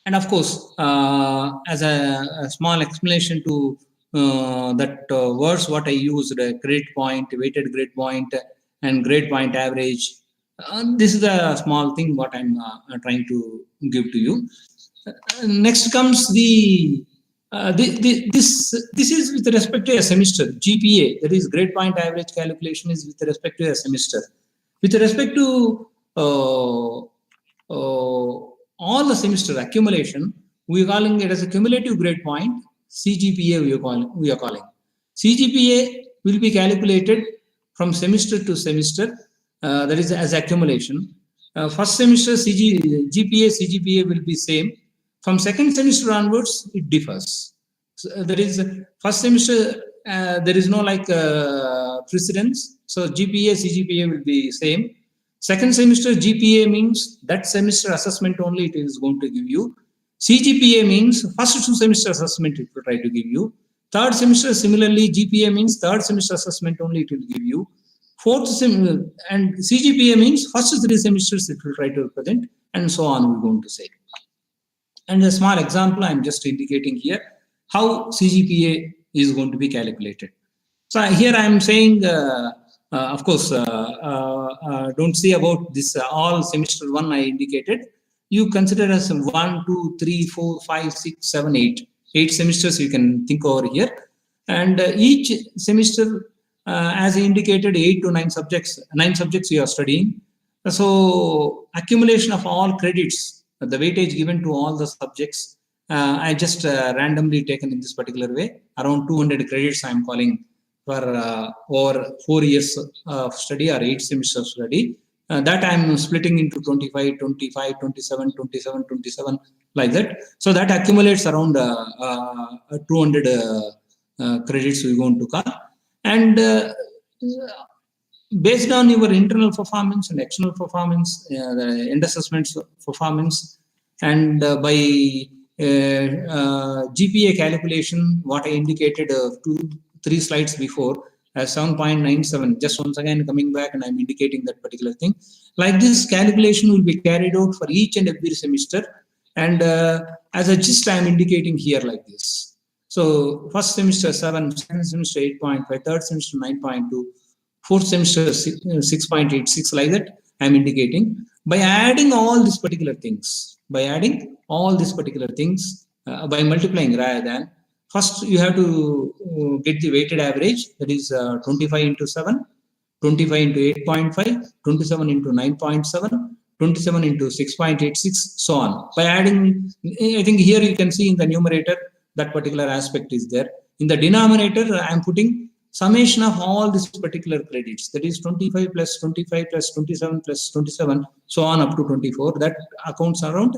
And of course, as a small explanation to that words, what I used, grade point, weighted grade point, and grade point average. This is a small thing what I'm trying to give to you. Next comes this is with respect to a semester. GPA, that is grade point average calculation, is with respect to a semester. With respect to all the semester accumulation, we are calling it as a cumulative grade point, CGPA we are calling. CGPA will be calculated from semester to semester, that is as accumulation. First semester GPA, CGPA will be same. From second semester onwards, it differs. So, there is first semester, there is no like precedence. So GPA, CGPA will be same. Second semester GPA means that semester assessment only it is going to give you. CGPA means first 2 semester assessment it will try to give you. Third semester similarly GPA means third semester assessment only it will give you. Fourth semester and CGPA means first 3 semesters it will try to represent, and so on we're going to say. And a small example I'm just indicating here how CGPA is going to be calculated. So here I'm saying, of course, don't see about this all semester 1 I indicated. You consider as 1, 2, 3, 4, 5, 6, 7, 8. 8 semesters you can think over here. And each semester, as I indicated, 8 to 9 subjects. 9 subjects you are studying. So accumulation of all credits, the weightage given to all the subjects, I just randomly taken in this particular way. Around 200 credits I am calling for over 4 years of study or 8 semesters study. That I am splitting into 25, 25, 27, 27, 27, like that. So that accumulates around 200 credits we're going to call. And based on your internal performance and external performance, the end assessments performance, and by GPA calculation, what I indicated 2-3 slides before, 7.97. Just once again coming back and I'm indicating that particular thing. Like this calculation will be carried out for each and every semester. And as a gist, I'm indicating here like this. So first semester 7, second semester 8.5, third semester 9.2, fourth semester 6.86, like that I'm indicating. By adding all these particular things, by multiplying rather than, first you have to get the weighted average, that is 25 into 7, 25 into 8.5, 27 into 9.7, 27 into 6.86, so on. By adding, I think here you can see in the numerator, that particular aspect is there. In the denominator, I am putting summation of all these particular credits, that is 25 plus 25 plus 27 plus 27, so on up to 24, that accounts around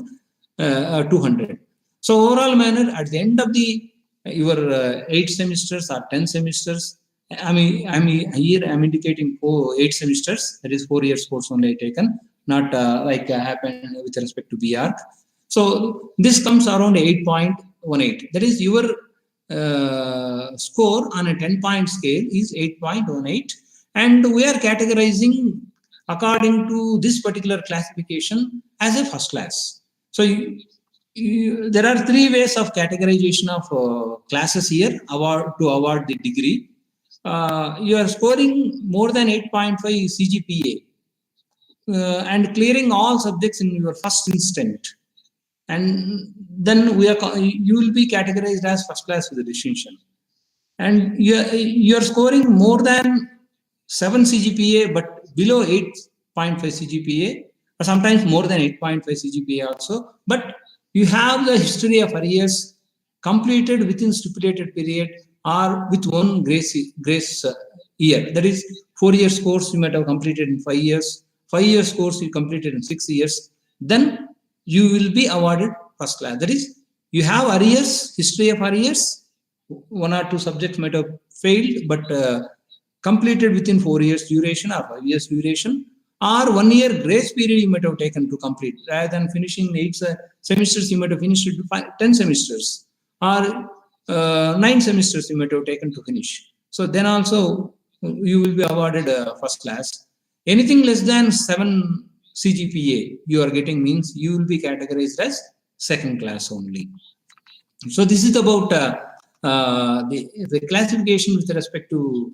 200. So overall manner, at the end of the your 8 semesters or 10 semesters, I'm indicating 8 semesters, that is 4 years course only taken, not like happened with respect to BArch. So this comes around 8.18. That is your score on a 10-point scale is 8.18, and we are categorizing according to this particular classification as a first class. So there are 3 ways of categorization of classes here to award the degree. You are scoring more than 8.5 CGPA and clearing all subjects in your first instant, and then you will be categorized as first class with a distinction. And you are scoring more than 7 CGPA but below 8.5 CGPA, or sometimes more than 8.5 CGPA also, but you have the history of arrears completed within stipulated period or with one grace year. That is 4 years course you might have completed in 5 years, 5 years course you completed in 6 years, then you will be awarded first class. That is, you have arrears, history of arrears, 1 or 2 subjects might have failed, but completed within 4 years duration or 5 years duration, or 1 year grace period you might have taken to complete. Rather than finishing 8 semesters, you might have finished it to 10 semesters, or 9 semesters you might have taken to finish. So then also you will be awarded first class. Anything less than 7 CGPA you are getting means you will be categorized as second class only. So this is about the classification with respect to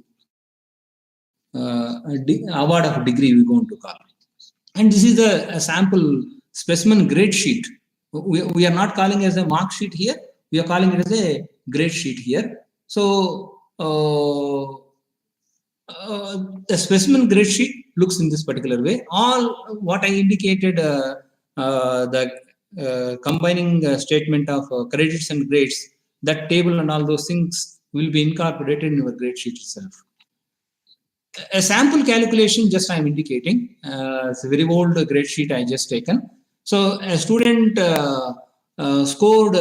award of degree we're going to call. And this is a sample specimen grade sheet. We are not calling as a mark sheet here, we are calling it as a grade sheet here. So the specimen grade sheet looks in this particular way. All what I indicated, the combining statement of credits and grades, that table and all those things will be incorporated in your grade sheet itself. A sample calculation just I am indicating. It's a very old grade sheet I just taken. So a student scored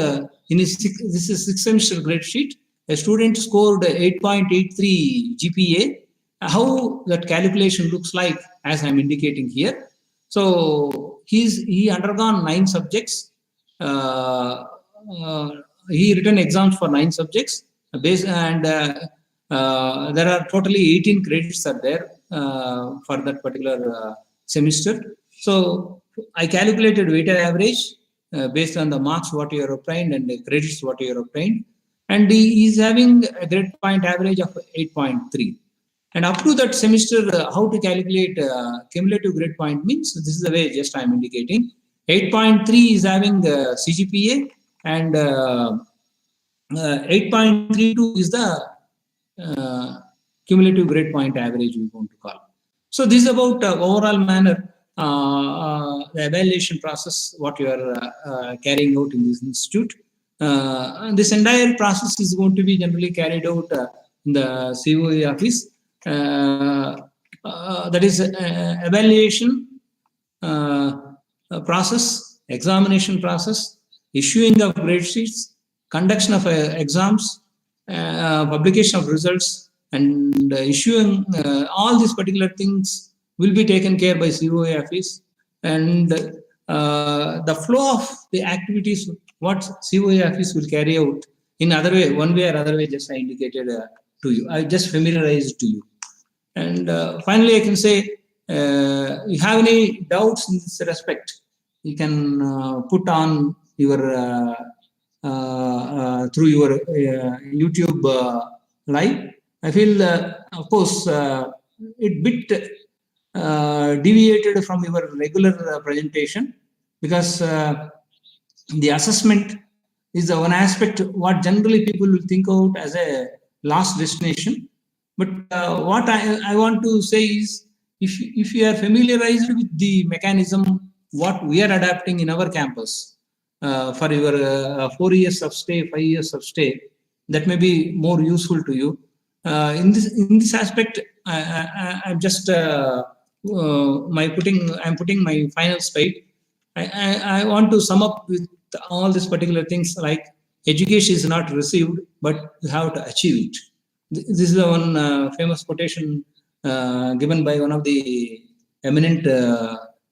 in his this is 6th semester grade sheet. A student scored 8.83 GPA. How that calculation looks like, as I'm indicating here. So he undergone 9 subjects. He written exams for 9 subjects. And there are totally 18 credits are there for that particular semester. So I calculated weighted average based on the marks what you are obtained and the credits what you are obtained. And he is having a grade point average of 8.3. And up to that semester, how to calculate cumulative grade point means, this is the way just I am indicating. 8.3 is having CGPA, and 8.32 is the cumulative grade point average we want to call. So this is about overall manner, the evaluation process, what you are carrying out in this institute. This entire process is going to be generally carried out in the COE office. That is evaluation process, examination process, issuing of grade sheets, conduction of exams, publication of results, and issuing all these particular things will be taken care by COE office. And the flow of the activities what COE office will carry out in other way, one way or other way, just I indicated to you. I just familiarized to you. And finally, I can say, you have any doubts in this respect, you can put on your through your YouTube live. I feel, of course, it bit deviated from your regular presentation, because the assessment is the one aspect what generally people will think out as a last destination. But what I want to say is, if you are familiarized with the mechanism what we are adapting in our campus for your 4 years of stay, 5 years of stay, that may be more useful to you. In this aspect, I'm just I'm putting my final spade. I want to sum up with all these particular things, like education is not received, but you have to achieve it. This is the one famous quotation given by one of the eminent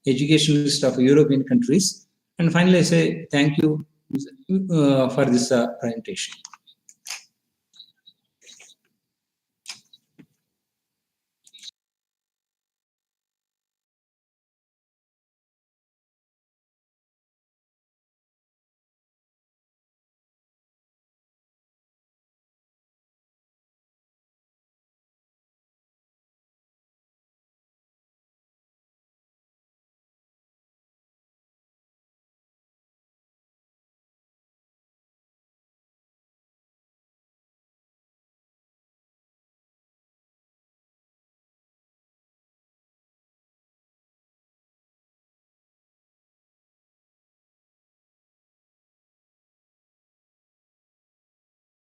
educationalists of European countries. And finally, I say thank you for this presentation.